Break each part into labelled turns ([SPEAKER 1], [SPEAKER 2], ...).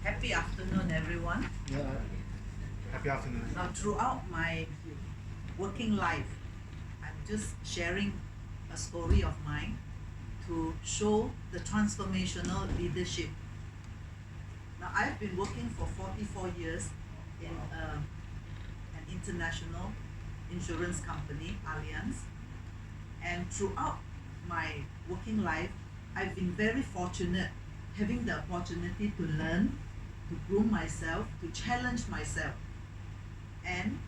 [SPEAKER 1] Happy afternoon, everyone.
[SPEAKER 2] Yeah. Happy afternoon.
[SPEAKER 1] Now, throughout my working life, I'm just sharing a story of mine to show the transformational leadership. Now, I've been working for 44 years in an international insurance company, Allianz, and throughout my working life, I've been very fortunate having the opportunity to learn, to groom myself, to challenge myself. And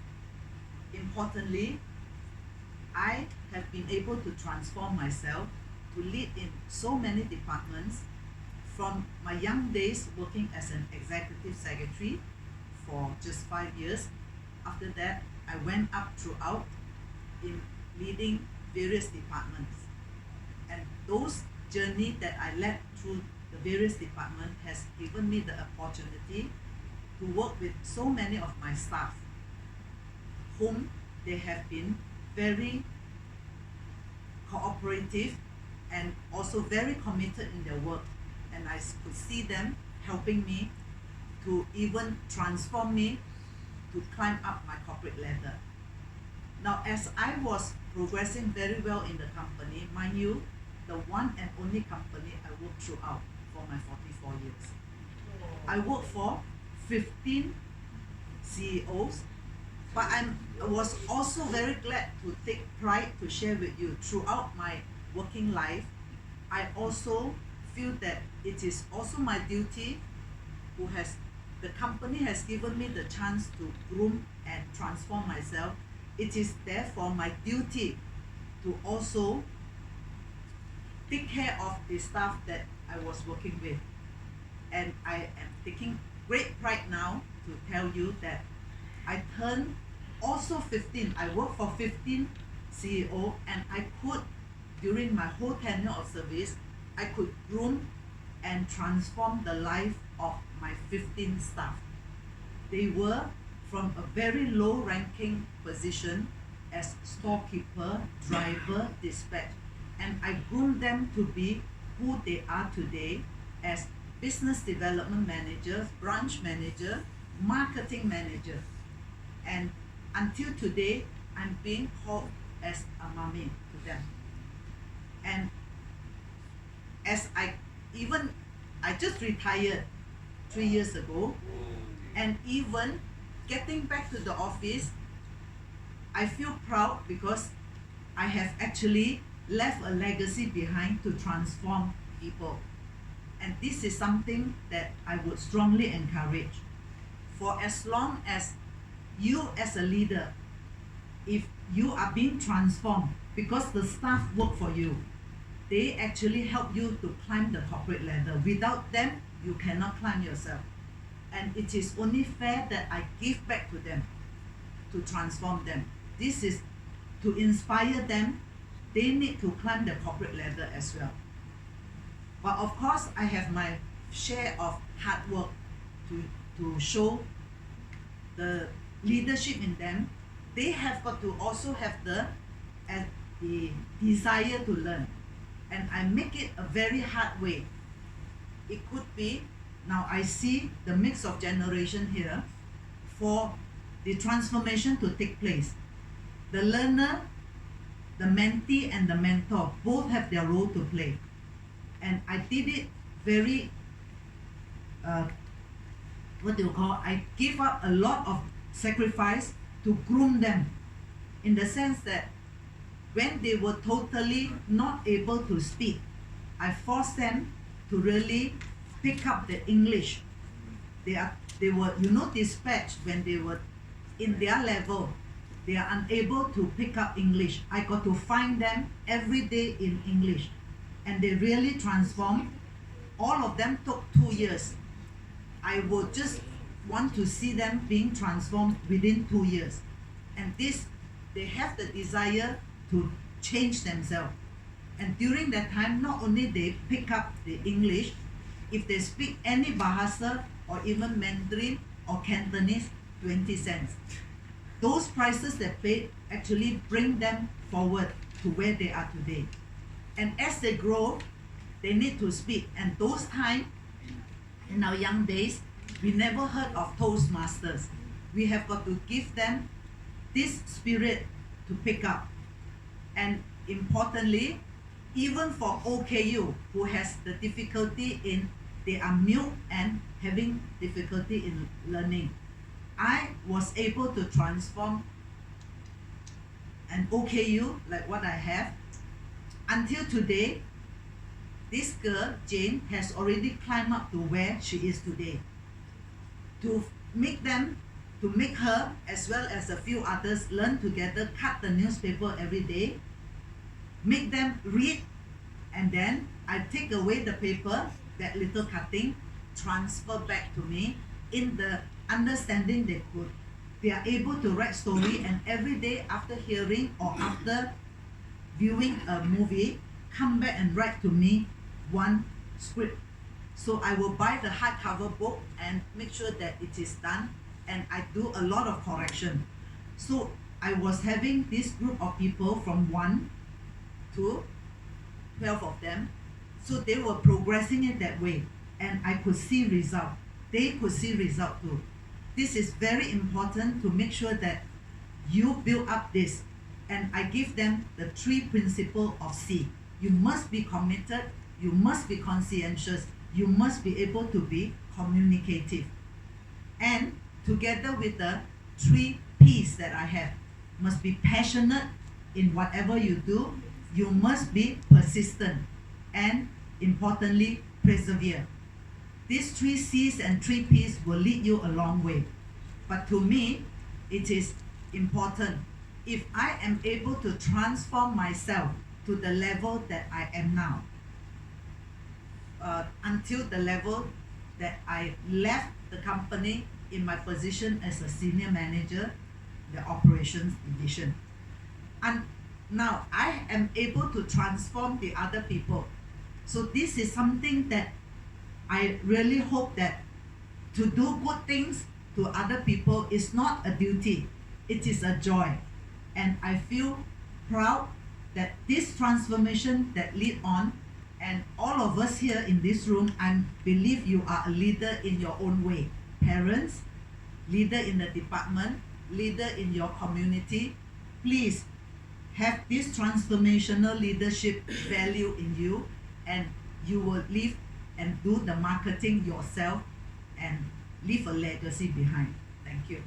[SPEAKER 1] importantly, I have been able to transform myself to lead in so many departments from my young days working as an executive secretary for just 5 years. After that, I went up throughout in leading various departments. And those journey that I led through the various departments has given me the opportunity to work with so many of my staff, whom they have been very cooperative and also very committed in their work. And I could see them helping me to even transform me to climb up my corporate ladder. Now, as I was progressing very well in the company, mind you, the one and only company I worked throughout for my 44 years. I worked for 15 CEOs, but I was also very glad to take pride to share with you throughout my working life. I also feel that it is also my duty the company has given me the chance to groom and transform myself. It is therefore my duty to also take care of the staff that I was working with. And I am taking great pride now to tell you that I turned also 15. I worked for 15 CEO, and I could, during my whole tenure of service, I could groom and transform the life of my 15 staff. They were from a very low ranking position as storekeeper, driver, dispatch, and I groomed them to be who they are today as business development manager, branch manager, marketing manager. And until today, I'm being called as a mommy to them. And as I just retired 3 years ago, and even getting back to the office, I feel proud because I have actually left a legacy behind to transform people. And this is something that I would strongly encourage. For as long as you as a leader, if you are being transformed because the staff work for you, they actually help you to climb the corporate ladder. Without them, you cannot climb yourself. And it is only fair that I give back to them to transform them. This is to inspire them. They need to climb the corporate ladder as well. But of course, I have my share of hard work to show the leadership in them. They have got to also have the desire to learn. And I make it a very hard way. It could be, now I see the mix of generation here, for the transformation to take place. The learner, the mentee, and the mentor both have their role to play. And I did it very, I give up a lot of sacrifice to groom them, in the sense that when they were totally not able to speak, I forced them to really pick up the English. They were, dispatched when they were in their level. They are unable to pick up English. I got to find them every day in English. And they really transformed. All of them took 2 years. I would just want to see them being transformed within 2 years. And this, they have the desire to change themselves. And during that time, not only they pick up the English, if they speak any Bahasa or even Mandarin or Cantonese, 20 cents. Those prices they paid actually bring them forward to where they are today. And as they grow, they need to speak. And those times, in our young days, we never heard of Toastmasters. We have got to give them this spirit to pick up. And importantly, even for OKU, who has the difficulty in, they are mute and having difficulty in learning, I was able to transform an OKU like what I have. Until today, this girl, Jane, has already climbed up to where she is today. To make her, as well as a few others, learn together, cut the newspaper every day, make them read, and then I take away the paper, that little cutting, transfer back to me in the understanding they are able to write story, and every day after hearing or after viewing a movie, come back and write to me one script. So I will buy the hardcover book and make sure that it is done, and I do a lot of correction. So I was having this group of people from 1 to 12 of them. So they were progressing it that way, and I could see result. They could see result too. This is very important to make sure that you build up this. And I give them the 3 principles of C. You must be committed, you must be conscientious, you must be able to be communicative. And together with the 3 P's that I have, must be passionate in whatever you do, you must be persistent, and importantly, persevere. These 3 C's and 3 P's will lead you a long way. But to me, it is important. If I am able to transform myself to the level that I am now, until the level that I left the company in my position as a senior manager, the operations division. And now I am able to transform the other people. So this is something that I really hope that to do good things to other people is not a duty, it is a joy. And I feel proud that this transformation that lead on, and all of us here in this room, I believe you are a leader in your own way. Parents, leader in the department, leader in your community, please have this transformational leadership value in you, and you will live and do the marketing yourself and leave a legacy behind. Thank you.